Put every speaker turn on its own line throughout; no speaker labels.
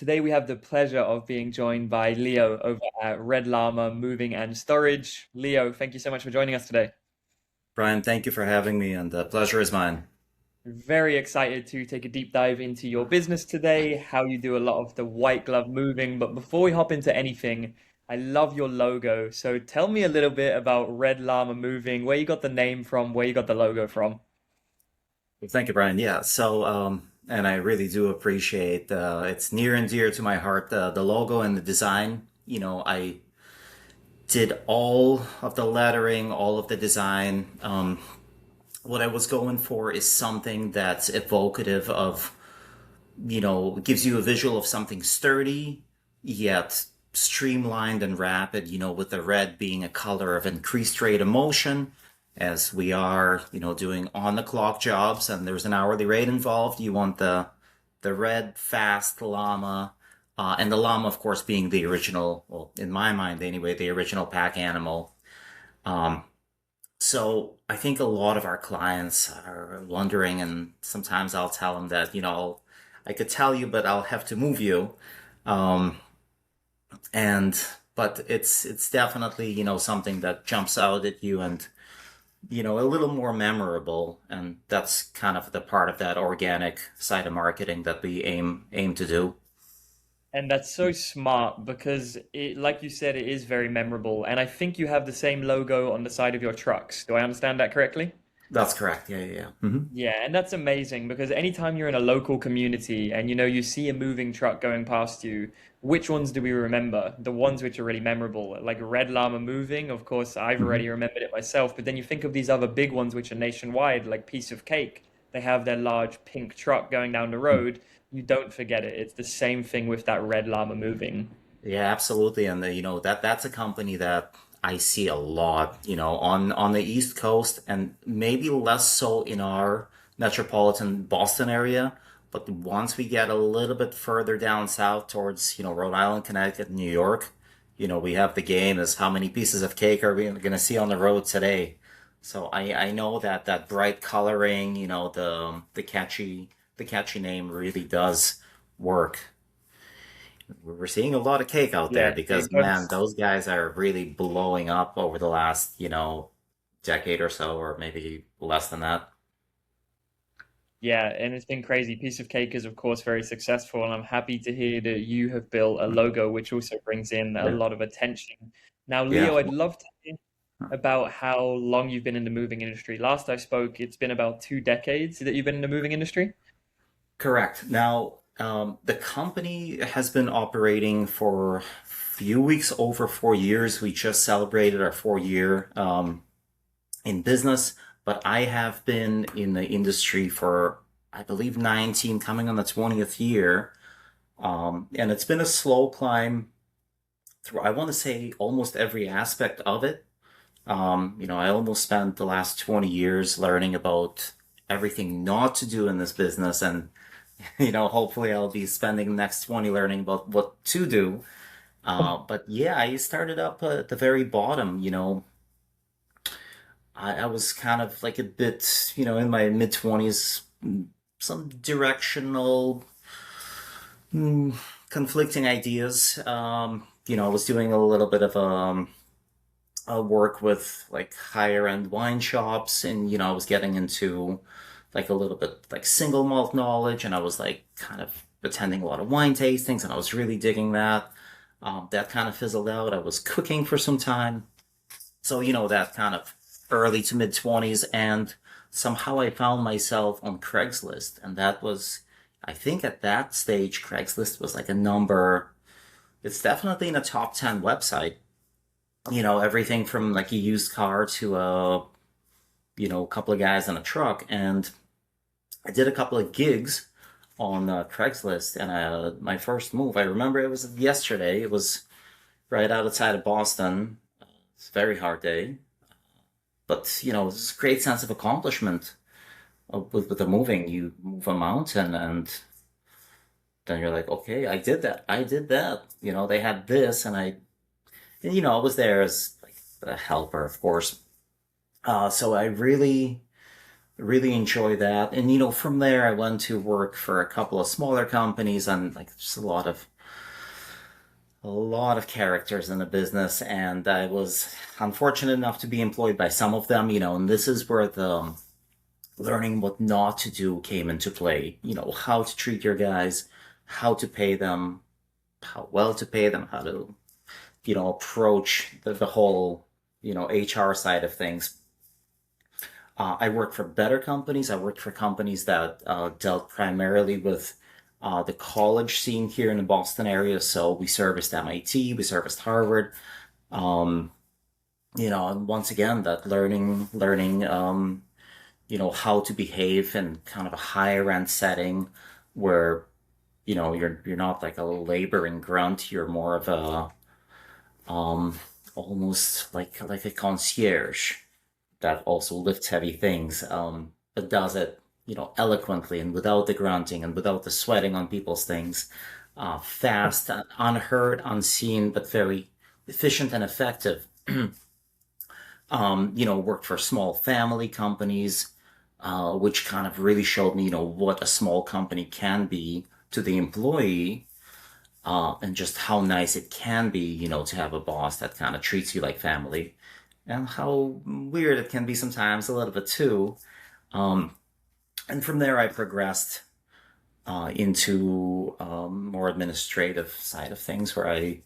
Today we have the pleasure of being joined by Leo over at Red Llama Moving and Storage. Leo, thank you so much for joining us today.
Brian, thank you for having me, and the pleasure is mine.
Very excited to take a deep dive into your business today, how you do a lot of the white glove moving. But before we hop into anything, I love your logo. So tell me a little bit about Red Llama Moving, where you got the name from, where you got the logo from.
Well, thank you, Brian. Yeah, and I really do appreciate it's near and dear to my heart, the logo and the design. I did all of the lettering, all of the design. What I was going for is something that's evocative of, gives you a visual of something sturdy, yet streamlined and rapid, with the red being a color of increased rate of motion. As we are, doing on the clock jobs and there's an hourly rate involved, you want the red fast llama, and the llama, of course, being the original, well, in my mind anyway, the original pack animal. Um, so I think a lot of our clients are wondering, and sometimes I'll tell them that, I could tell you, but I'll have to move you. Um, and but it's definitely, something that jumps out at you and a little more memorable, and that's kind of the part of that organic side of marketing that we aim to do.
And that's so smart because it, like you said, it is very memorable. And I think you have the same logo on the side of your trucks. Do I understand that correctly?
That's correct. Yeah, yeah, yeah.
Yeah, and that's amazing because anytime you're in a local community and you see a moving truck going past you, which ones do we remember? The ones which are really memorable, like Red Llama Moving, of course, I've
Hmm.
already remembered it myself, but then you think of these other big ones which are nationwide, like Piece of Cake. They have their large pink truck going down the road. You don't forget it. It's the same thing with that Red Llama Moving.
Yeah, absolutely. And that's a company that I see a lot, on the East Coast, and maybe less so in our metropolitan Boston area. But once we get a little bit further down south towards, Rhode Island, Connecticut, New York, we have the game is how many pieces of cake are we going to see on the road today? So I know that that bright coloring, the catchy name really does work. We're seeing a lot of cake out there
Yeah,
because,
it
man,
does.
those guys are really blowing up over the last, decade or so, or maybe less than that.
Yeah, and it's been crazy. Piece of Cake is, of course, very successful, and I'm happy to hear that you have built a logo which also brings in a
Yeah.
lot of attention. Now,
Yeah.
Leo, I'd love to hear about how long you've been in the moving industry. Last I spoke, it's been about 2 decades that you've been in the moving industry.
Correct. Now, the company has been operating for a few weeks over 4 years. We just celebrated our 4 year in business, but I have been in the industry for, I believe, 19, coming on the 20th year. And it's been a slow climb through, I want to say, almost every aspect of it. I almost spent the last 20 years learning about everything not to do in this business. And, hopefully I'll be spending the next 20 learning about what to do. But yeah, I started up at the very bottom. I was kind of like a bit, in my mid 20s, some directional, mm, conflicting ideas. I was doing a little bit of work with like higher end wine shops, and I was getting into like a little bit like single malt knowledge, and I was like kind of attending a lot of wine tastings, and I was really digging that. That kind of fizzled out. I was cooking for some time, so that kind of early to mid 20s, and somehow I found myself on Craigslist, and that was, I think at that stage, Craigslist was like a number. It's definitely in a top 10 website. Everything from like a used car to a couple of guys in a truck. And I did a couple of gigs on Craigslist, and my first move, I remember it was yesterday. It was right outside of Boston. It's a very hard day, but it's a great sense of accomplishment with the moving. You move a mountain, and then you're like, okay, I did that. I did that. They had this, and I was there as like the helper, of course. So I really really enjoy that. And from there, I went to work for a couple of smaller companies, and like just a lot of characters in the business, and I was unfortunate enough to be employed by some of them. And this is where the learning what not to do came into play. How to treat your guys, how to pay them, how well to pay them, how to approach the whole HR side of things. I worked for better companies. I worked for companies that dealt primarily with the college scene here in the Boston area. So we serviced MIT, we serviced Harvard. Um, and once again, that learning, how to behave in kind of a higher end setting where, you're not like a laboring grunt. You're more of a almost like a concierge that also lifts heavy things, but does it, eloquently and without the grunting and without the sweating on people's things. Fast, unheard, unseen, but very efficient and effective. Worked for small family companies, which kind of really showed me, what a small company can be to the employee, and just how nice it can be, to have a boss that kind of treats you like family, and how weird it can be sometimes a little bit too. Um, and from there, I progressed into more administrative side of things, where I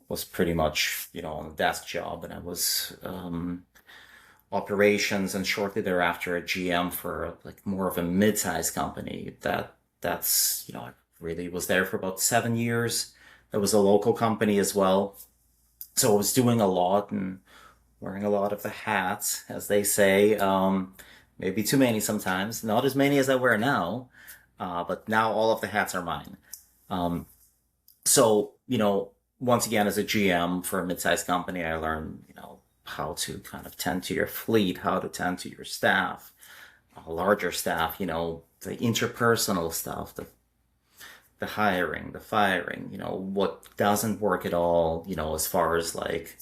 was pretty much, on a desk job, and I was operations, and shortly thereafter a GM for like more of a mid-sized company. I really was there for about 7 years. It was a local company as well, so I was doing a lot and wearing a lot of the hats, as they say. Maybe too many sometimes. Not as many as I wear now, but now all of the hats are mine. Um, so, once again, as a GM for a mid-sized company, I learned, how to kind of tend to your fleet, how to tend to your staff, larger staff, the interpersonal stuff, the hiring, the firing, what doesn't work at all, as far as like,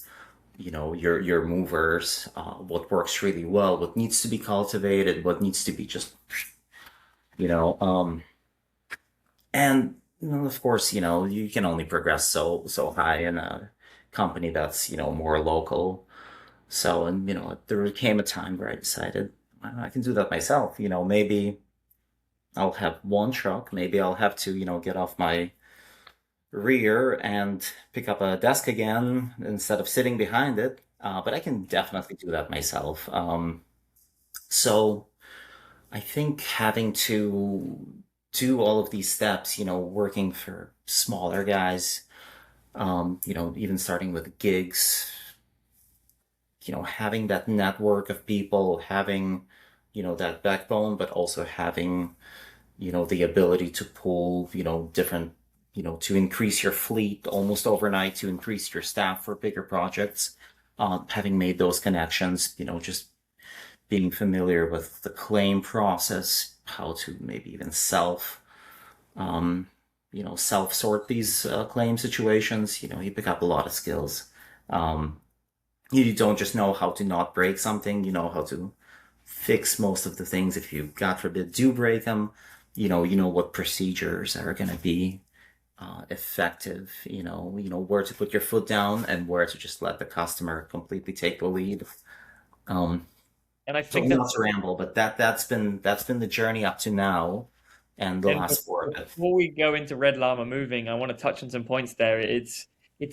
your movers, what works really well, what needs to be cultivated, what needs to be just, you know, um, and of course, you can only progress so high in a company that's more local. So, and there came a time where I decided I can do that myself. Maybe I'll have one truck, maybe I'll have to get off my rear and pick up a desk again instead of sitting behind it. But I can definitely do that myself. So I think having to do all of these steps, working for smaller guys, even starting with gigs, having that network of people, having, that backbone, but also having, the ability to pull, different, to increase your fleet almost overnight, to increase your staff for bigger projects. Having made those connections, just being familiar with the claim process, how to maybe even um, self sort these claim situations. You pick up a lot of skills. Um, you don't just know how to not break something, you know how to fix most of the things. If you, God forbid, do break them, you know what procedures are going to be effective. You know where to put your foot down and where to just let the customer completely take the lead. Um,
And I
so
think
not
that's
to ramble, but that's been the journey up to now, and the
And
last four of it.
before we go into Red Llama moving, I want to touch on some points there. It's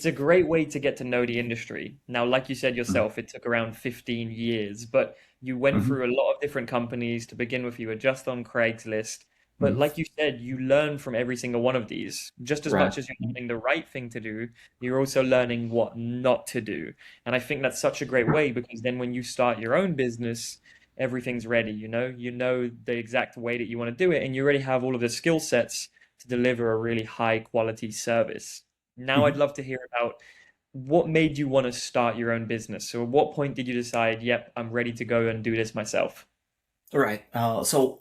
a great way to get to know the industry. Now, like you said yourself, it took around 15 years, but you went
Mhm.
through a lot of different companies. To begin with, you were just on Craigslist. But
Mhm.
like you said, you learn from every single one of these. Just as
Right.
much as you're learning the right thing to do, you're also learning what not to do. And I think that's such a great way because then when you start your own business, everything's ready, you know the exact way that you want to do it, and you already have all of the skill sets to deliver a really high quality service. Now I'd
Mhm.
love to hear about what made you want to start your own business. So at what point did you decide, yep, I'm ready to go and do this myself?
Right. So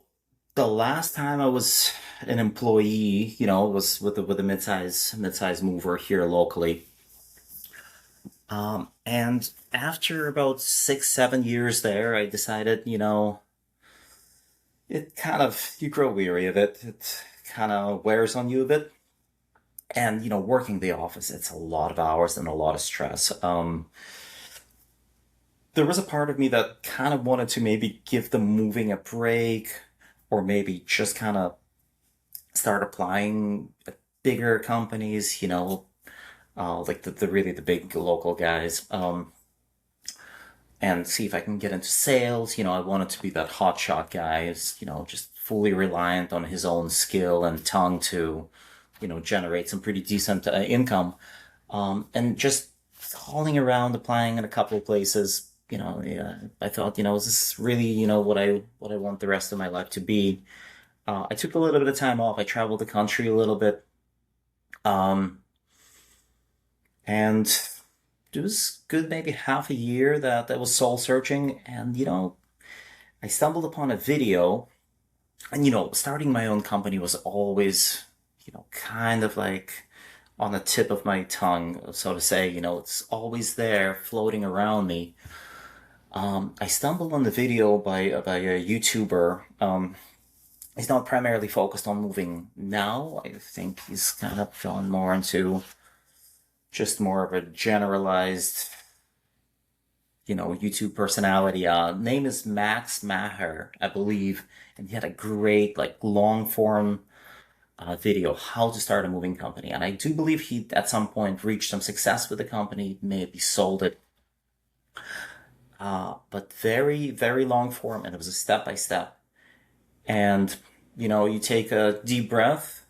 the last time I was an employee, was with a mid-size mover here locally. And after about 6, 7 years there, I decided, it kind of, you grow weary of it. It kind of wears on you a bit. And, working the office, it's a lot of hours and a lot of stress. There was a part of me that kind of wanted to maybe give the moving a break, or maybe just kind of start applying at bigger companies, like the really the big local guys, and see if I can get into sales. I wanted to be that hotshot guy, just fully reliant on his own skill and tongue to, generate some pretty decent income. And just calling around, applying in a couple of places. Yeah, I thought, is this really, what I want the rest of my life to be? I took a little bit of time off. I traveled the country a little bit, um, and it was good, maybe half a year that was soul searching. And I stumbled upon a video, and starting my own company was always, kind of like on the tip of my tongue, so to say. It's always there, floating around me. I stumbled on the video by a YouTuber. He's not primarily focused on moving now. I think he's kind of gone more into just more of a generalized, YouTube personality. Name is Max Maher, I believe, and he had a great like long form video how to start a moving company. And I do believe he at some point reached some success with the company, maybe sold it. But very, very long form, and it was a step by step. And you take a deep breath,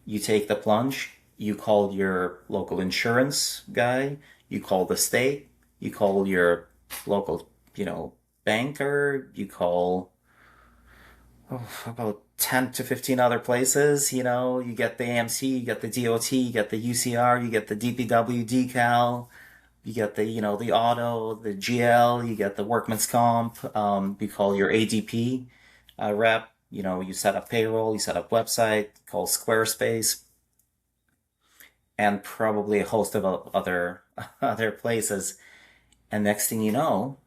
you take the plunge, you call your local insurance guy, you call the state, you call your local, banker, you call about 10 to 15 other places. You get the AMC, you get the DOT, you get the UCR, you get the DPW decal, you get the auto, the GL, you get the workman's comp, you call your ADP rep, you set up payroll, you set up website, call Squarespace, and probably a host of other other places. And next thing you know,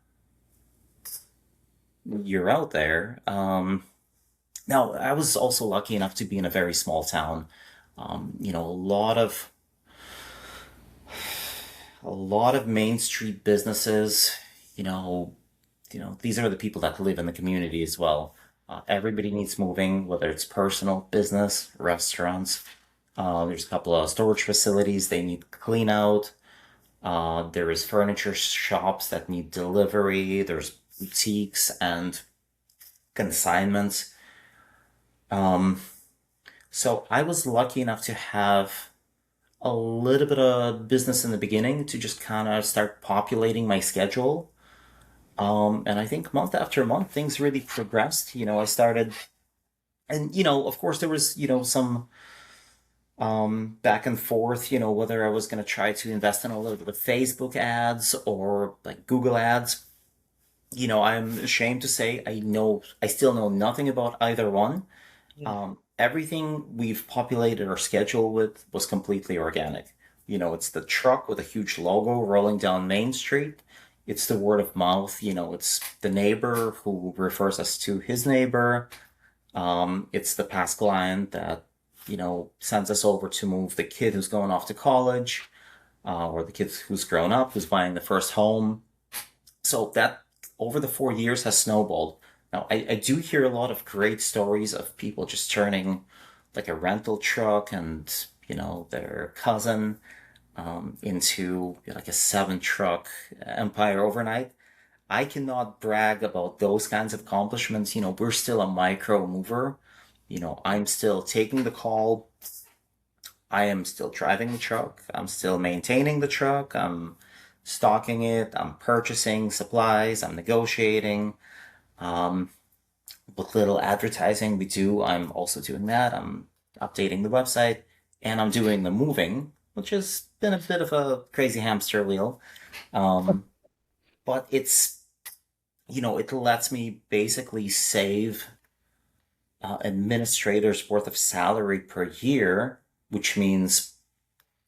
you're out there. Now, I was also lucky enough to be in a very small town. A lot of Main Street businesses. You know, these are the people that live in the community as well. Everybody needs moving, whether it's personal, business, restaurants. There's a couple of storage facilities they need clean out. There is furniture shops that need delivery. There's boutiques and consignments. Um, so I was lucky enough to have a little bit of business in the beginning to just kind of start populating my schedule. And I think month after month, things really progressed. I started, and of course, there was some back and forth. Whether I was going to try to invest in a little bit of Facebook ads or like Google ads. I'm ashamed to say I still know nothing about either one.
Mm.
Everything we've populated our schedule with was completely organic. It's the truck with a huge logo rolling down Main Street. It's the word of mouth. It's the neighbor who refers us to his neighbor. It's the past client that, sends us over to move the kid who's going off to college, or the kid who's grown up, who's buying the first home. So that over the 4 years has snowballed. Now, I do hear a lot of great stories of people just turning like a rental truck and, their cousin into like a seven truck empire overnight. I cannot brag about those kinds of accomplishments. We're still a micro mover. I'm still taking the call. I am still driving the truck. I'm still maintaining the truck. I'm stocking it. I'm purchasing supplies. I'm negotiating. Um, what little advertising we do, I'm also doing that. I'm updating the website and I'm doing the moving, which has been a bit of a crazy hamster wheel. Um, but it lets me basically save administrators worth of salary per year, which means,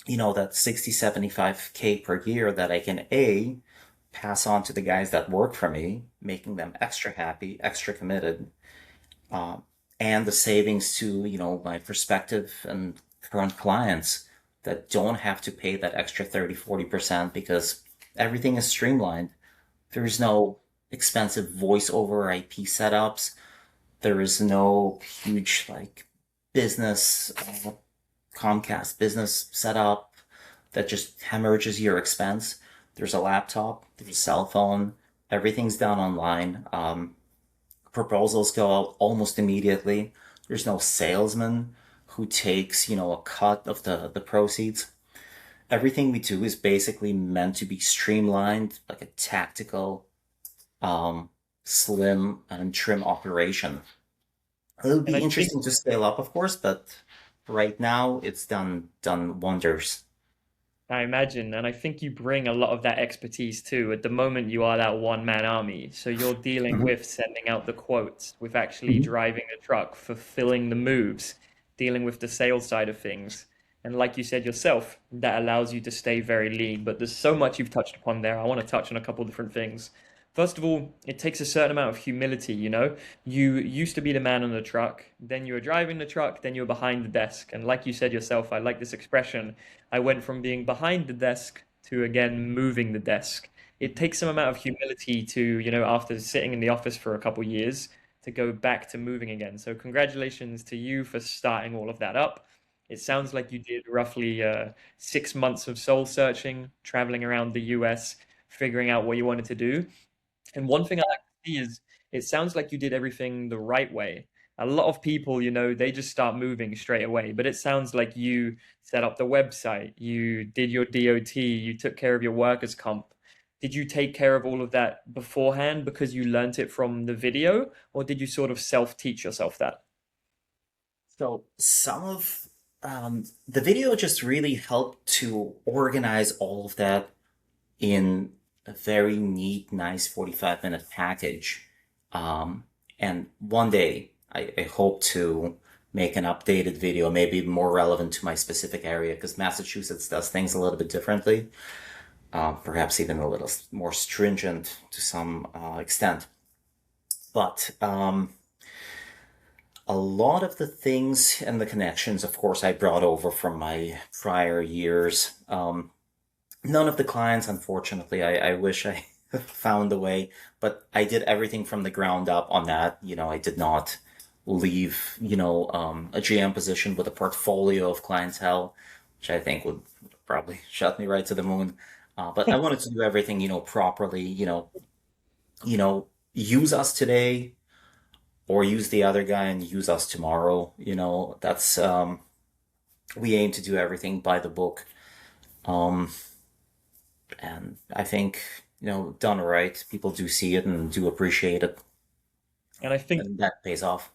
that 60, 75K per year that I can pass on to the guys that work for me, making them extra happy, extra committed, uh, and the savings to, my prospective and current clients that don't have to pay that extra 30-40% because everything is streamlined. There's no expensive voice over IP setups. There is no huge like business Comcast business setup that just hemorrhages your expense. There's a laptop, there's a cell phone, everything's done online. Proposals go out almost immediately. There's no salesman who takes, a cut of the proceeds. Everything we do is basically meant to be streamlined, like a tactical, um, slim and trim operation. It'll
And
be
I think
interesting to scale up, of course, but right now it's done wonders.
I imagine, and I think you bring a lot of that expertise too. At the moment, you are that one-man army, so you're dealing
Hmm.
with sending out the quotes, with actually
Hmm.
driving the truck, fulfilling the moves, dealing with the sales side of things. And like you said yourself, that allows you to stay very lean. But there's so much you've touched upon there. I want to touch on a couple different things. First of all, it takes a certain amount of humility, you know? You used to be the man on the truck, then you were driving the truck, then you were behind the desk. And like you said yourself, I like this expression. I went from being behind the desk to again moving the desk. It takes some amount of humility to, after sitting in the office for a couple years, to go back to moving again. So, congratulations to you for starting all of that up. It sounds like you did roughly 6 months of soul searching, traveling around the US, figuring out what you wanted to do. And one thing I like to see is it sounds like you did everything the right way. A lot of people, they just start moving straight away, but it sounds like you set up the website, you did your DOT, you took care of your workers' comp. Did you take care of all of that beforehand because you learnt it from the video, or did you sort of self-teach yourself that?
So some of the video just really helped to organize all of that in a very neat, nice 45-minute package. Um, and one day I hope to make an updated video, maybe more relevant to my specific area, because Massachusetts does things a little bit differently, perhaps even a little more stringent to some extent. But a lot of the things and the connections, of course, I brought over from my prior years. None of the clients, unfortunately, I wish I found a way, but I did everything from the ground up on that. I did not leave, a GM position with a portfolio of clientele, which I think would probably shut me right to the moon. But I wanted to do everything, properly, use us today or use the other guy and use us tomorrow. That's, we aim to do everything by the book. Um, and I think, done right, people do see it and do appreciate it,
And I think
and that pays off.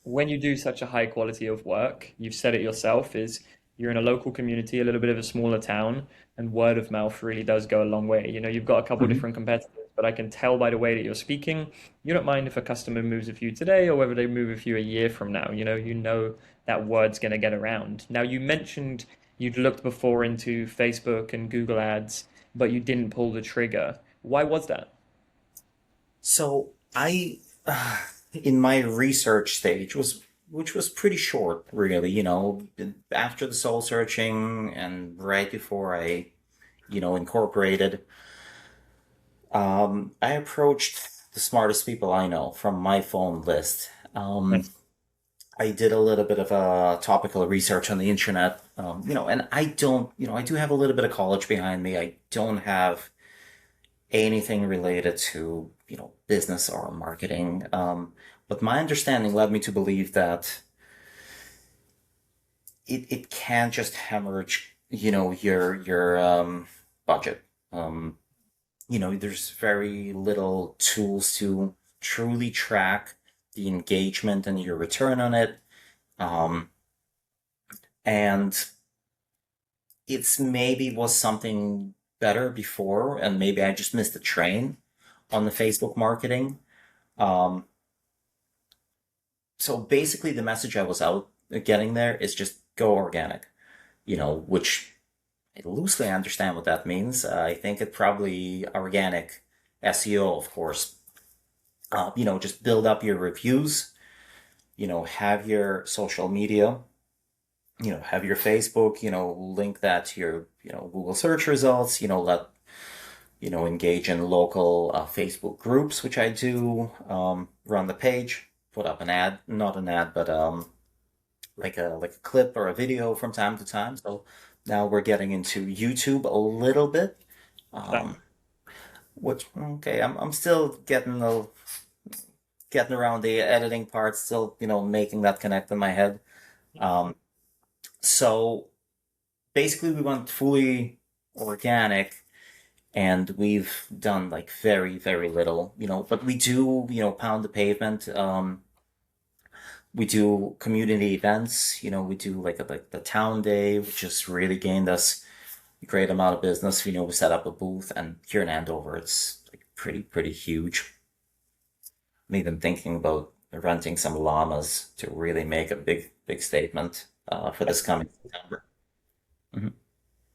when you do such a high quality of work, you've said it yourself, is you're in a local community, a little bit of a smaller town, and word of mouth really does go a long way. You've got a couple
Mhm.
different competitors, but I can tell by the way that you're speaking, you don't mind if a customer moves with you today or whether they move with you a year from now. You know that word's going to get around. Now, you mentioned you'd looked before into Facebook and Google ads, but you didn't pull the trigger. Why was that?
So in my research stage which was pretty short, really, after the soul searching and right before I, incorporated, I approached the smartest people I know from my phone list.
Nice.
I did a little bit of topical research on the internet, and I don't, I do have a little bit of college behind me. I don't have anything related to, business or marketing. But my understanding led me to believe that it can just hemorrhage, your budget. Um, there's very little tools to truly track the engagement and your return on it. Um, and it's maybe was something better before, and maybe I just missed the train on the Facebook marketing. Um, so basically, the message I was out getting there is just go organic, which I loosely understand what that means. I think it probably organic SEO, of course. Just build up your reviews, have your social media, have your Facebook, link that to your, Google search results, engage in local Facebook groups, which I do, run the page, put up an ad, not an ad, but like a clip or a video from time to time. So now we're getting into YouTube a little bit.
That,
Um, which okay, I'm still getting around the editing part, still making that connect in my head. Um, so basically, we went fully organic, and we've done like very very little, but we do pound the pavement. We do community events. We do like the town day, which just really gained us a great amount of business. We set up a booth, and here in Andover, it's like pretty huge. I'm even thinking about renting some llamas to really make a big statement for this coming September. Mhm.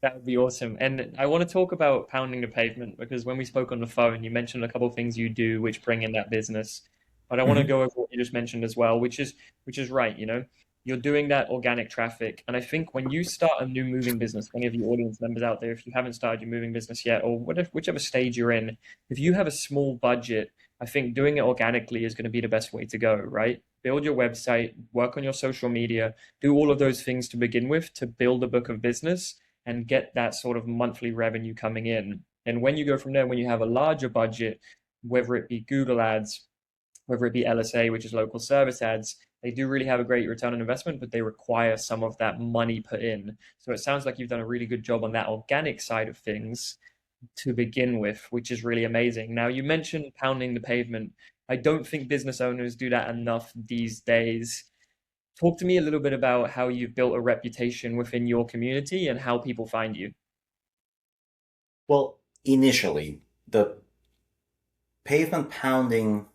that would be awesome. And I want to talk about pounding the pavement because when we spoke on the phone, you mentioned a couple of things you do which bring in that business. But I want to
Mhm.
go over what you just mentioned as well, which is right, You're doing that organic traffic. And I think when you start a new moving business, any of your audience members out there, if you haven't started your moving business yet, or whichever stage you're in, if you have a small budget, I think doing it organically is going to be the best way to go, right? Build your website, work on your social media, do all of those things to begin with to build a book of business and get that sort of monthly revenue coming in. And when you go from there, when you have a larger budget, whether it be Google ads, whether it be LSA, which is local service ads, they do really have a great return on investment, but they require some of that money put in. So it sounds like you've done a really good job on that organic side of things to begin with, which is really amazing. Now, you mentioned pounding the pavement. I don't think business owners do that enough these days. Talk to me a little bit about how you've built a reputation within your community and how people find you.
Well, initially, the pavement pounding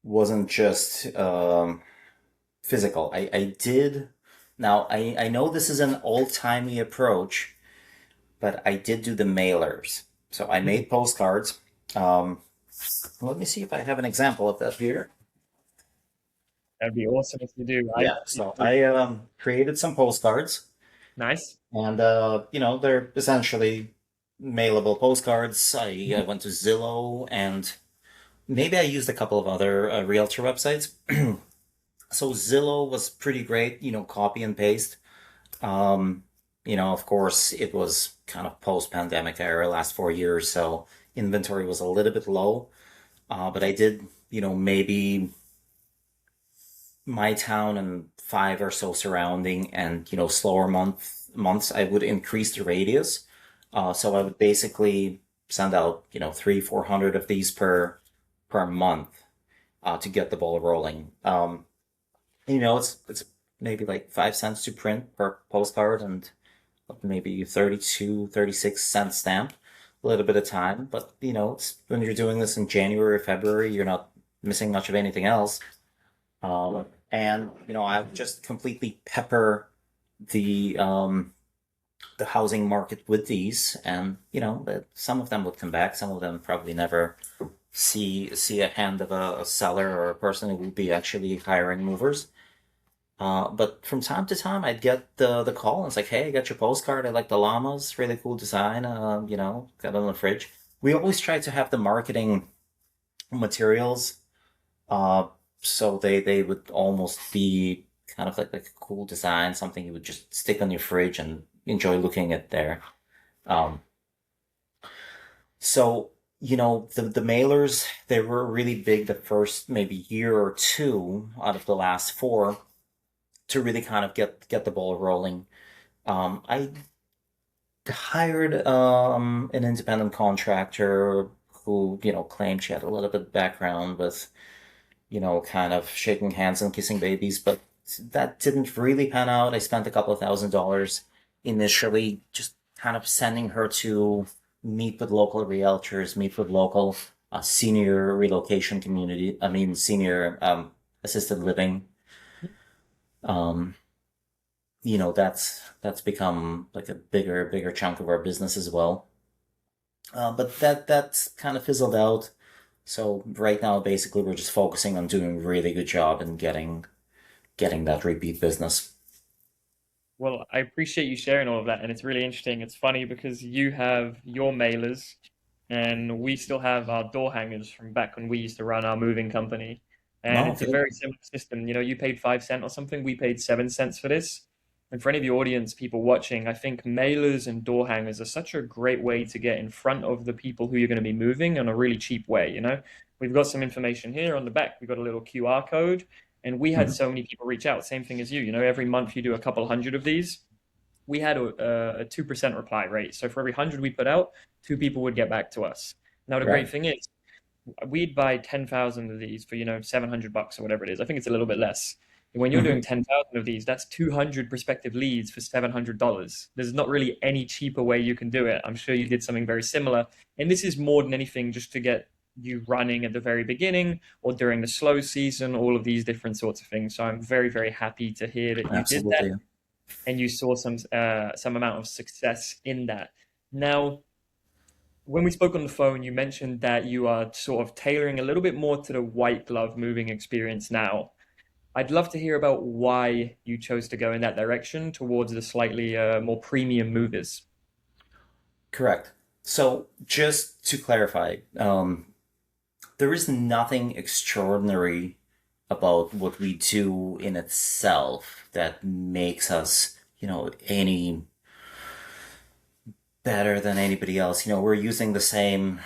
wasn't just physical. I did. Now, I know this is an old-timey approach, but I did do the mailers. So I
Mhm.
made postcards. Um, Let me see if I have an example of that here.
That'd be awesome if you do.
Yeah, so I created some postcards,
Nice.
and they're essentially mailable postcards. I went to Zillow, and maybe I used a couple of other realtor websites. So Zillow was pretty great, copy and paste. Um, of course, it was kind of post-pandemic era, last 4 years, so inventory was a little bit low. But I did, maybe my town and five or so surrounding, and slower months, I would increase the radius. So I would basically send out, 300-400 of these per month to get the ball rolling. It's maybe like 5 cents to print per postcard, and maybe 32-36 cent stamp. A little bit of time, but it's when you're doing this in January or February, you're not missing much of anything else. And I would just completely pepper the um, the housing market with these, and that some of them would come back, some of them probably never see a hand of a seller or a person who would be actually hiring movers. But from time to time, I'd get the call, and it's like, "Hey, I got your postcard. I like the llamas. Really cool design. Got it on the fridge." We always try to have the marketing materials, uh, so they would almost be kind of like a cool design, something you would just stick on your fridge and enjoy looking at there. Um, so the mailers, they were really big the first maybe year or two out of the last four to really kind of get the ball rolling. I hired an independent contractor who claimed she had a little bit of background with kind of shaking hands and kissing babies, but that didn't really pan out. I spent a couple of $1,000s initially just kind of sending her to meet with local realtors, meet with local senior relocation community, I mean, senior assisted living. Um, that's become like a bigger chunk of our business as well. But that's kind of fizzled out. So right now, basically, we're just focusing on doing a really good job and getting, getting that repeat business.
Well, I appreciate you sharing all of that, and it's really interesting. It's funny because you have your mailers, and we still have our door hangers from back when we used to run our moving company. And
No,
it's a
good.
very similar system. You know, you paid 5 cents or something, we paid 7 cents for this. And for any of the audience, people watching, I think mailers and door hangers are such a great way to get in front of the people who you're going to be moving in a really cheap way. You know, we've got some information here on the back. We've got a little QR code. And we had
Mhm.
so many people reach out, same thing as you. You know, every month you do a couple hundred of these. We had a 2% reply rate. So for every 100 we put out, two people would get back to us. Now, the great
Right.
thing is, we'd buy 10,000 of these for, 700 bucks or whatever it is. I think it's a little bit less. When you're doing
Hmm.
10,000 of these, that's 200 prospective leads for $700. There's not really any cheaper way you can do it. I'm sure you did something very similar. And this is more than anything just to get you running at the very beginning or during the slow season, all of these different sorts of things. So I'm very, very happy to hear that you did that
Absolutely.
and you saw some amount of success in that. Now, when we spoke on the phone, you mentioned that you are sort of tailoring a little bit more to the white glove moving experience now. I'd love to hear about why you chose to go in that direction towards the slightly more premium movers.
Correct. So just to clarify, there is nothing extraordinary about what we do in itself that makes us, any better than anybody else. We're using the same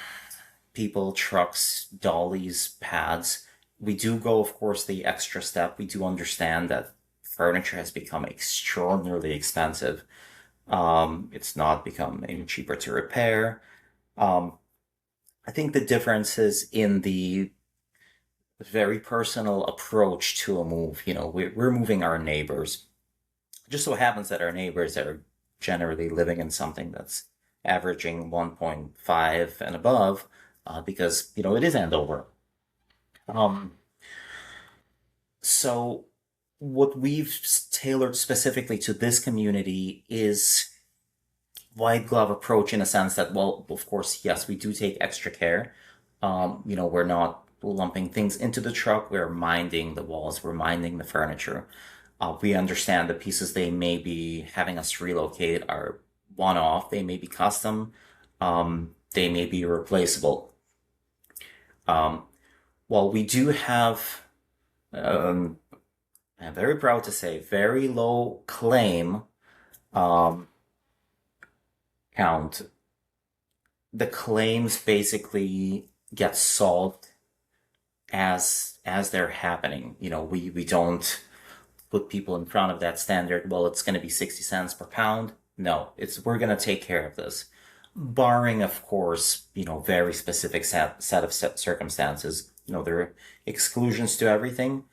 people, trucks, dollies, pads. We do go, of course, the extra step. We do understand that furniture has become extraordinarily expensive. It's not become any cheaper to repair. Um, I think the difference is in the very personal approach to a move. We're moving our neighbors. It just so happens that our neighbors are generally living in something that's averaging 1.5 and above, because, it is Andover. Um, so what we've tailored specifically to this community is white glove approach in a sense that, well, of course, yes, we do take extra care. We're not lumping things into the truck. We're minding the walls. We're minding the furniture. We understand the pieces they may be having us relocate are one-off. They may be custom. They may be replaceable. Um, while we do have, um, I'm very proud to say, very low claim um, count, the claims basically get solved as they're happening. We don't put people in front of that standard. Well, it's going to be 60 cents per pound. No, we're going to take care of this, barring, of course, very specific set of circumstances. There are exclusions to everything.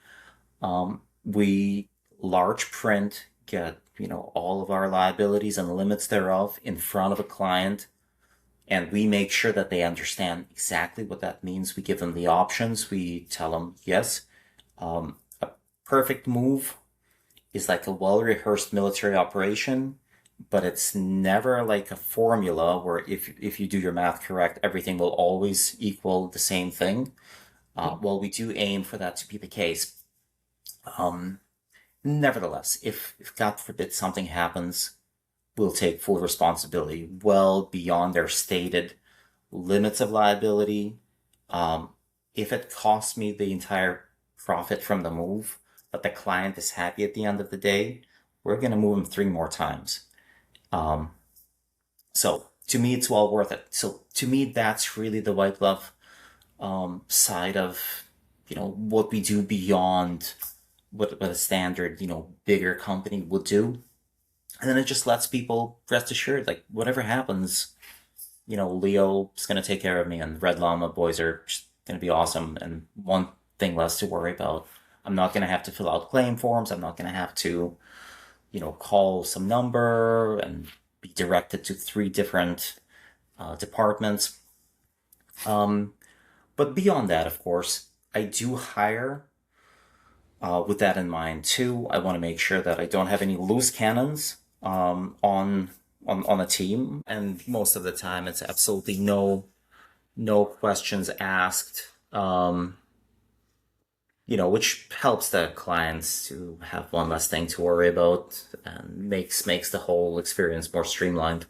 We large print get all of our liabilities and limits thereof in front of a client, and we make sure that they understand exactly what that means. We give them the options. We tell them, yes, a perfect move is like a well-rehearsed military operation, but it's never like a formula where if you do your math correct, everything will always equal the same thing. Well, we do aim for that to be the case. Um, Nevertheless, if God forbid something happens, we'll take full responsibility well beyond their stated limits of liability. Um, if it costs me the entire profit from the move, but the client is happy at the end of the day, we're going to move them three more times. Um, so to me, it's well worth it. So to me, that's really the white glove side of what we do beyond what a standard bigger company would do. And then it just lets people rest assured, like whatever happens, Leo's gonna take care of me, and Red Llama boys are just gonna be awesome, and one thing less to worry about. I'm not gonna have to fill out claim forms. I'm not gonna have to, call some number and be directed to three different departments. Um, but beyond that, of course, I do hire with that in mind too. I want to make sure that I don't have any loose cannons on a team, and most of the time it's absolutely no questions asked. which helps the clients to have one less thing to worry about and makes the whole experience more streamlined.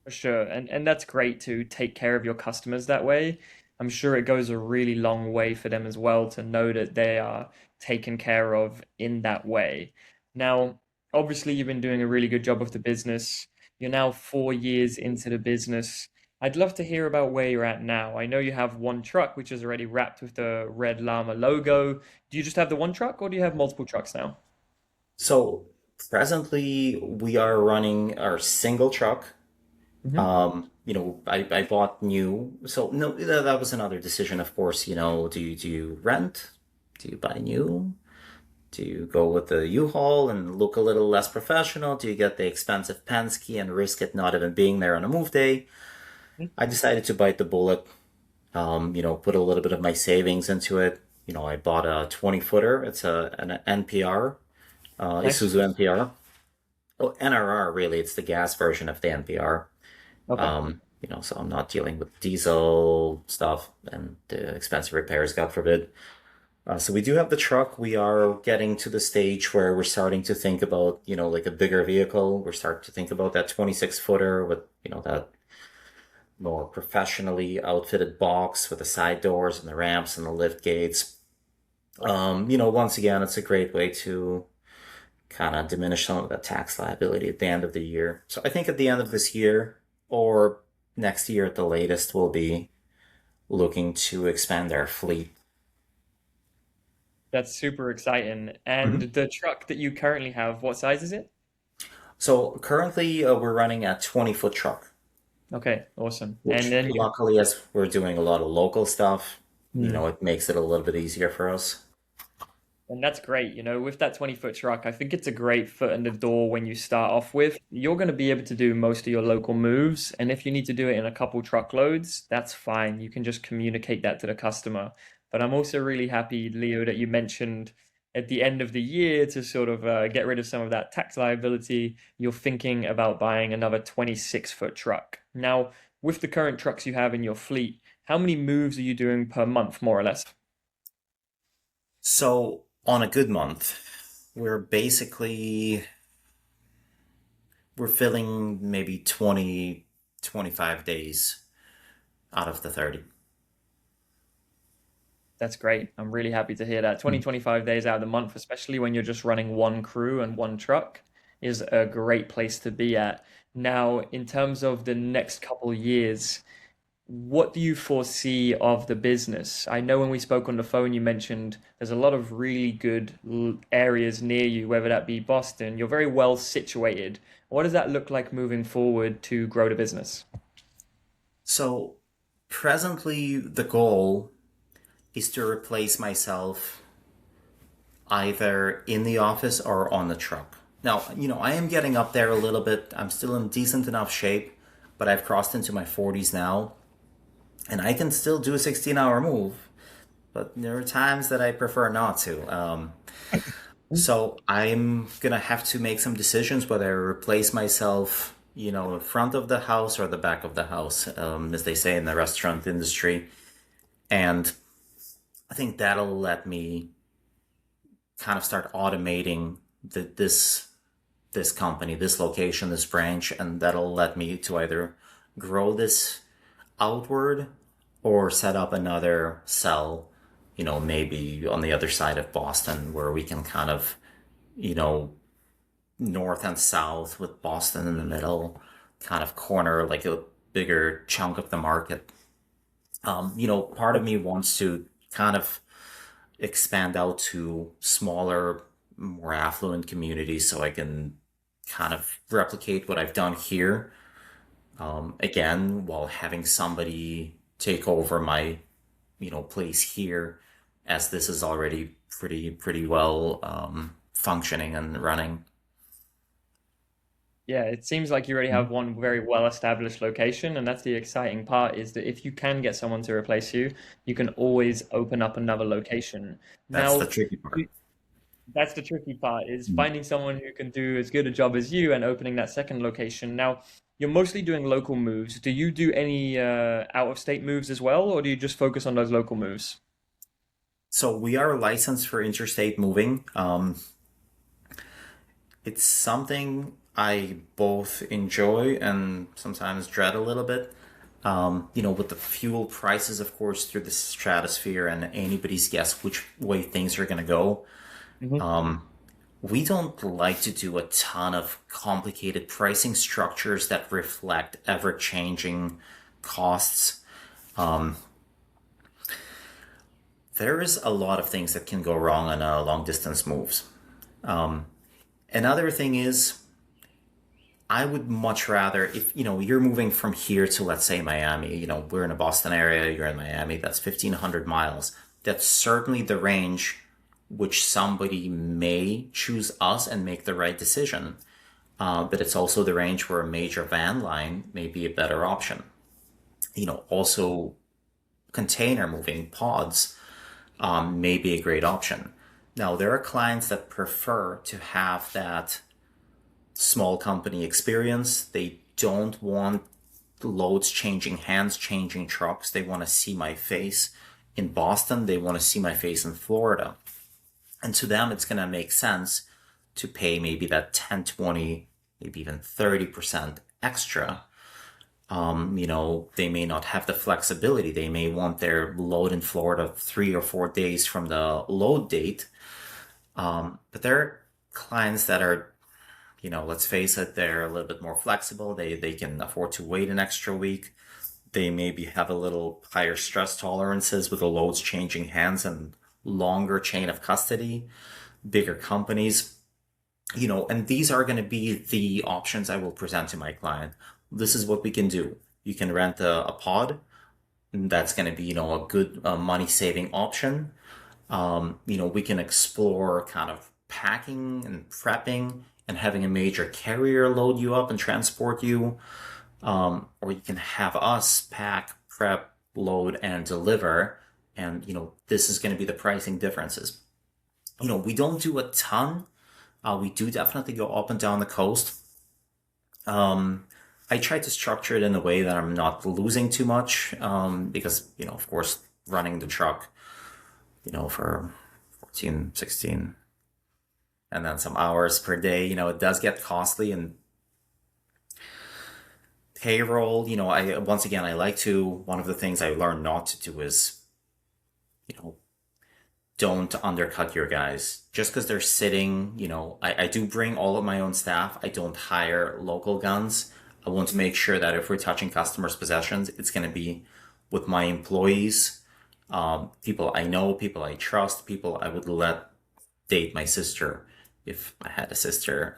For sure. And that's great to take care of your customers that way. I'm sure it goes a really long way for them as well to know that they are taken care of in that way. Now, obviously you've been doing a really good job of the business. You're now 4 years into the business. I'd love to hear about where you're at now. I know you have one truck which is already wrapped with the Red Llama logo. Do you just have the one truck or do you have multiple trucks now?
So presently we are running our single truck.
Hmm.
I bought new. So no, that was another decision, of course. Do you rent? Do you buy new? Do you go with the U-Haul and look a little less professional? Do you get the expensive Penske and risk it not even being there on a move day? I decided to bite the bullet. Put a little bit of my savings into it. I bought a 20 footer. It's an NPR,
Nice.
Isuzu NPR. Oh, NRR, really. It's the gas version of the NPR.
Okay.
So I'm not dealing with diesel stuff and the expensive repairs, God forbid. So we do have the truck. We are getting to the stage where we're starting to think about, like a bigger vehicle. We're starting to think about that 26 footer with, that more professionally outfitted box with the side doors and the ramps and the lift gates. Once again, it's a great way to kind of diminish some of the tax liability at the end of the year. So I think at the end of this year or next year at the latest, we'll be looking to expand our fleet.
That's super exciting. And
Mhm.
the truck that you currently have, what size is it?
So currently we're running a 20-foot truck,
Okay, awesome. And
which
then you,
luckily, as we're doing a lot of local stuff,
hmm.
it makes it a little bit easier for us.
And that's great. With that 20-foot truck, I think it's a great foot in the door when you start off with. You're going to be able to do most of your local moves. And if you need to do it in a couple truckloads, that's fine. You can just communicate that to the customer. But I'm also really happy, Leo, that you mentioned at the end of the year to sort of get rid of some of that tax liability. You're thinking about buying another 26-foot truck. Now, with the current trucks you have in your fleet, how many moves are you doing per month, more or less?
So on a good month, we're basically we're filling maybe 20, 25 days out of the 30.
That's great. I'm really happy to hear that. 20, 25 days out of the month, especially when you're just running one crew and one truck, is a great place to be at. Now, in terms of the next couple of years, what do you foresee of the business? I know when we spoke on the phone, you mentioned there's a lot of really good areas near you, whether that be Boston. You're very well situated. What does that look like moving forward to grow the business?
So presently, the goal is to replace myself either in the office or on the truck. Now, I am getting up there a little bit. I'm still in decent enough shape, but I've crossed into my 40s now, and I can still do a 16-hour move, but there are times that I prefer not to. So I'm gonna have to make some decisions whether I replace myself, in front of the house or the back of the house, as they say in the restaurant industry. And I think that'll let me kind of start automating this company, this location, this branch, and that'll let me to either grow this outward or set up another cell, maybe on the other side of Boston where we can kind of, you know, north and south with Boston in the middle, kind of corner like a bigger chunk of the market. Part of me wants to kind of expand out to smaller, more affluent communities so I can kind of replicate what I've done here, again, while having somebody take over my, place here, as this is already pretty well functioning and running.
Yeah, it seems like you already have one very well-established location, and that's the exciting part is that if you can get someone to replace you, you can always open up another location.
That's the
Now,
tricky part.
that's the tricky part is finding someone who can do as good a job as you and opening that second location. Now, you're mostly doing local moves. Do you do any out-of-state moves as well, or do you just focus on those local moves?
So we are licensed for interstate moving. It's something I both enjoy and sometimes dread a little bit. With the fuel prices, of course, through the stratosphere, and anybody's guess which way things are going to go.
Hmm.
We don't like to do a ton of complicated pricing structures that reflect ever changing costs. There is a lot of things that can go wrong on long distance moves. Another thing is, I would much rather, if you're moving from here to, let's say, Miami. We're in a Boston area, you're in Miami, that's 1,500 miles. That's certainly the range which somebody may choose us and make the right decision. But it's also the range where a major van line may be a better option. Also container moving pods may be a great option. Now, there are clients that prefer to have that small company experience. They don't want loads changing hands, changing trucks. They want to see my face in Boston. They want to see my face in Florida. And to them, it's going to make sense to pay maybe that 10, 20, maybe even 30% extra. They may not have the flexibility. They may want their load in Florida 3 or 4 days from the load date. But there are clients that are, let's face it, they're a little bit more flexible. They can afford to wait an extra week. They maybe have a little higher stress tolerances with the loads changing hands and longer chain of custody, bigger companies, and these are going to be the options I will present to my client. This is what we can do. You can rent a pod. That's going to be, a good money saving option. We can explore kind of packing and prepping and having a major carrier load you up and transport you. Or you can have us pack, prep, load, and deliver. And, this is going to be the pricing differences. We don't do a ton. We do definitely go up and down the coast. I try to structure it in a way that I'm not losing too much, because, of course, running the truck, for 14, 16, and then some hours per day, it does get costly. And payroll, once again, one of the things I learned not to do is, you know, don't undercut your guys just because they're sitting. I do bring all of my own staff. I don't hire local guns. I want to make sure that if we're touching customers' possessions, it's going to be with my employees, people I know, people I trust, people I would let date my sister if I had a sister.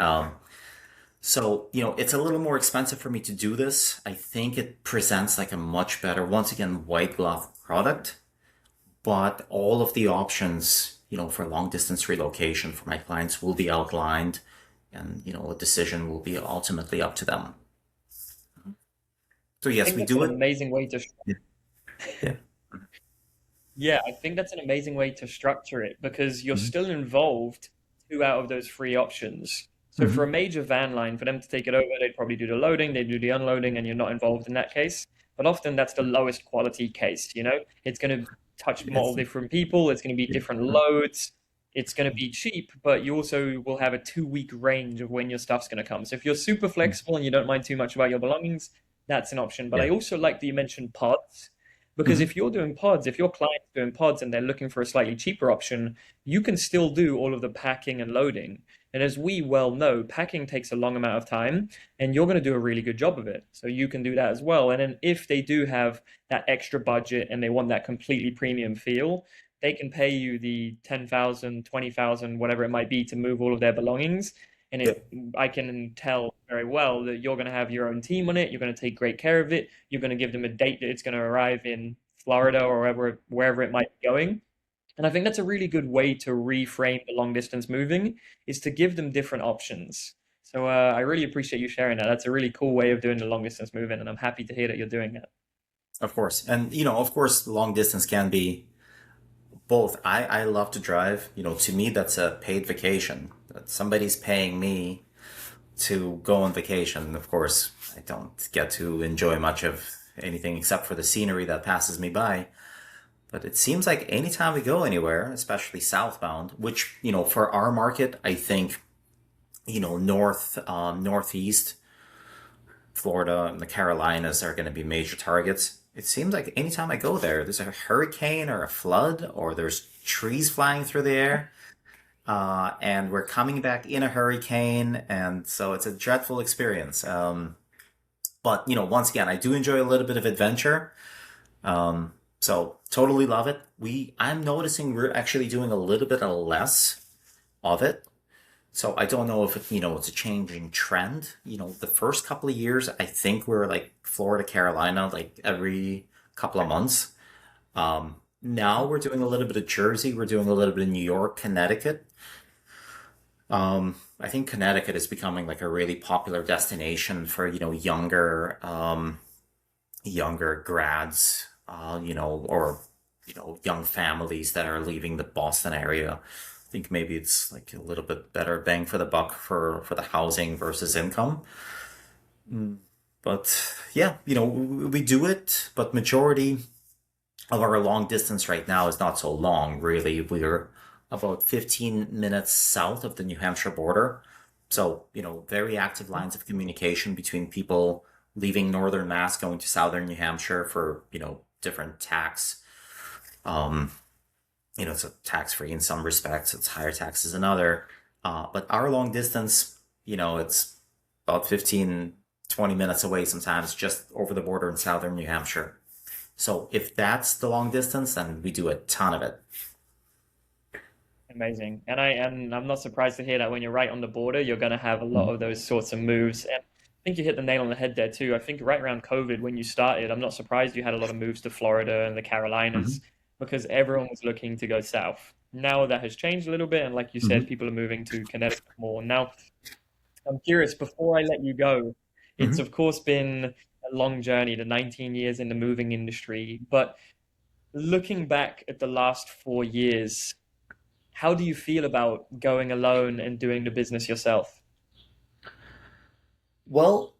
So, it's a little more expensive for me to do this. I think it presents like a much better, once again, white glove product, but all of the options, for long distance relocation for my clients will be outlined, and, a decision will be ultimately up to them. So
I
yes,
think
we
that's
do
an
it.
amazing way to
Yeah. Yeah.
Yeah, I think that's an amazing way to structure it because you're
Mhm.
still involved two out of those three options. So for a
Mhm.
major van line, for them to take it over, they'd probably do the loading, they do the unloading, and you're not involved in that case. But often that's the lowest quality case, you know? It's going to touch multiple
Yes.
different people, it's going to be
Yeah.
different loads, it's going to be cheap, but you also will have a 2 week range of when your stuff's going to come. So if you're super flexible and you don't mind too much about your belongings, that's an option. But I
Yeah.
also like that you mentioned pods. Because
Mhm.
if you're doing pods, if your client's doing pods and they're looking for a slightly cheaper option, you can still do all of the packing and loading. And as we well know, packing takes a long amount of time, and you're going to do a really good job of it. So you can do that as well. And then if they do have that extra budget and they want that completely premium feel, they can pay you the 10,000, 20,000, whatever it might be to move all of their belongings. And
Yeah.
I can tell very well that you're going to have your own team on it. You're going to take great care of it. You're going to give them a date that it's going to arrive in Florida or wherever it might be going. And I think that's a really good way to reframe the long distance moving is to give them different options. So I really appreciate you sharing that. That's a really cool way of doing the long distance moving, and I'm happy to hear that you're doing that.
Of course. And, of course, long distance can be both. I love to drive. To me, that's a paid vacation. That somebody's paying me to go on vacation. Of course, I don't get to enjoy much of anything except for the scenery that passes me by. But it seems like anytime we go anywhere, especially southbound, which, for our market, I think, northeast Florida and the Carolinas are going to be major targets. It seems like anytime I go there, there's a hurricane or a flood, or there's trees flying through the air, and we're coming back in a hurricane, and so it's a dreadful experience. But once again, I do enjoy a little bit of adventure. So totally love it. I'm noticing we're actually doing a little bit less of it. So I don't know if it's a changing trend. The first couple of years, I think we were like Florida, Carolina, like every couple of months. Now we're doing a little bit of Jersey. We're doing a little bit of New York, Connecticut. I think Connecticut is becoming like a really popular destination for, younger grads, or, young families that are leaving the Boston area. I think maybe it's like a little bit better bang for the buck for the housing versus income. But yeah, we do it, but majority of our long distance right now is not so long, really. We're about 15 minutes south of the New Hampshire border. So, very active lines of communication between people leaving northern Mass, going to southern New Hampshire for, different tax. Um, it's a tax free in some respects, it's higher taxes in other. But our long distance, it's about 15, 20 minutes away sometimes, just over the border in southern New Hampshire. So if that's the long distance, then we do a ton of it.
Amazing. And I'm not surprised to hear that when you're right on the border, you're going to have a lot
Mhm.
of those sorts of moves. And I think you hit the nail on the head there too. I think right around COVID when you started, I'm not surprised you had a lot of moves to Florida and the Carolinas
Mhm.
because everyone was looking to go south. Now that has changed a little bit, and like you said,
Mhm.
people are moving to Connecticut more. Now, I'm curious, before I let you go, it's
Mhm.
of course been a long journey, the 19 years in the moving industry, but looking back at the last 4 years, how do you feel about going alone and doing the business yourself?
Well,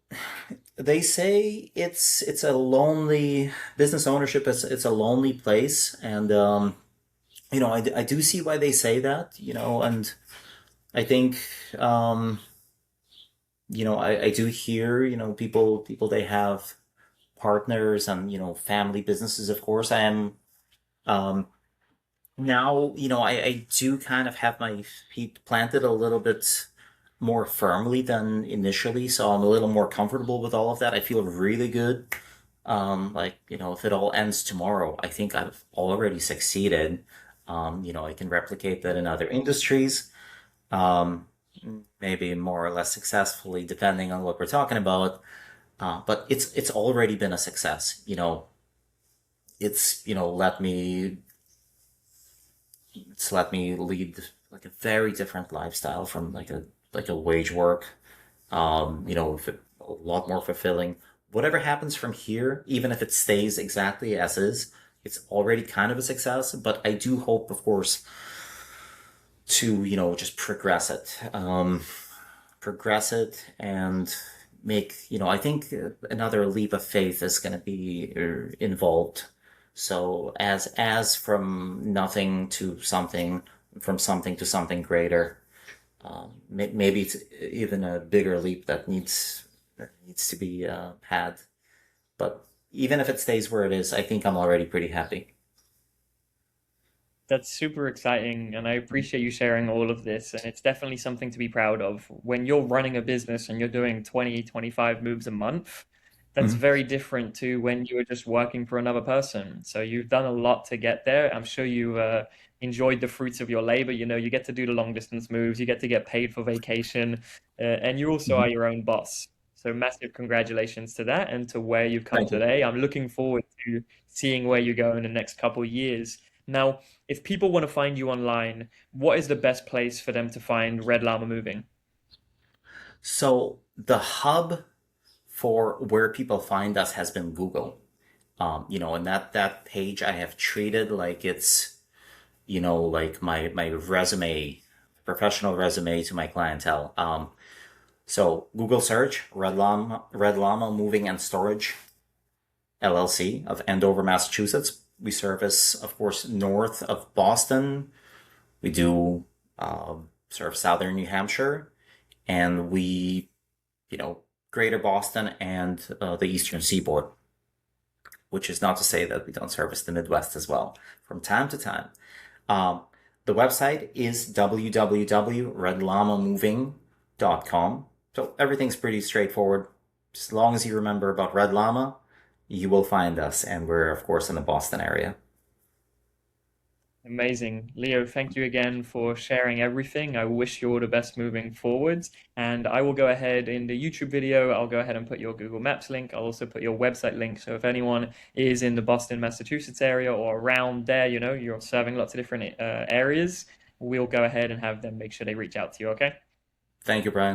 they say it's a lonely business ownership. It's a lonely place, and I do see why they say that. And I think um, I do hear people they have partners and family businesses. Of course, I am um, now I do kind of have my feet planted a little bit more firmly than initially, so I'm a little more comfortable with all of that. I feel really good. Like, if it all ends tomorrow, I think I've already succeeded. I can replicate that in other industries, um, maybe more or less successfully, depending on what we're talking about. But it's already been a success. It's let me lead like a very different lifestyle from like a wage work. A lot more fulfilling. Whatever happens from here, even if it stays exactly as is, it's already kind of a success. But I do hope, of course, to just progress it, and make I think another leap of faith is going to be involved. So as from nothing to something, from something to something greater. Maybe it's even a bigger leap that needs to be had. But even if it stays where it is, I think I'm already pretty happy.
That's super exciting, and I appreciate you sharing all of this. And it's definitely something to be proud of. When you're running a business and you're doing 20, 25 moves a month, that's
Mhm.
very different to when you were just working for another person. So you've done a lot to get there. I'm sure you enjoyed the fruits of your labor. You get to do the long distance moves, you get to get paid for vacation, and you also are
Mhm.
your own boss. So massive congratulations to that and to where you've come
Thank you.
today. I'm looking forward to seeing where you go in the next couple of years. Now, if people want to find you online, what is the best place for them to find Red Llama Moving?
So the hub for where people find us has been Google. And that page I have treated like it's, like my resume, professional resume to my clientele. So Google search Red Llama Moving and Storage LLC of Andover, Massachusetts. We service, of course, north of Boston. We do serve southern New Hampshire, and you know, greater Boston and the eastern seaboard, which is not to say that we don't service the Midwest as well from time to time. Um, the website is www.redllamamoving.com. So everything's pretty straightforward. As long as you remember about Red Llama, you will find us. And we're, of course, in the Boston area.
Amazing. Leo, thank you again for sharing everything. I wish you all the best moving forwards. And I will go ahead in the YouTube video, I'll go ahead and put your Google Maps link. I'll also put your website link. So if anyone is in the Boston, Massachusetts area or around there, you're serving lots of different areas, we'll go ahead and have them make sure they reach out to you, okay?
Thank you, Brian.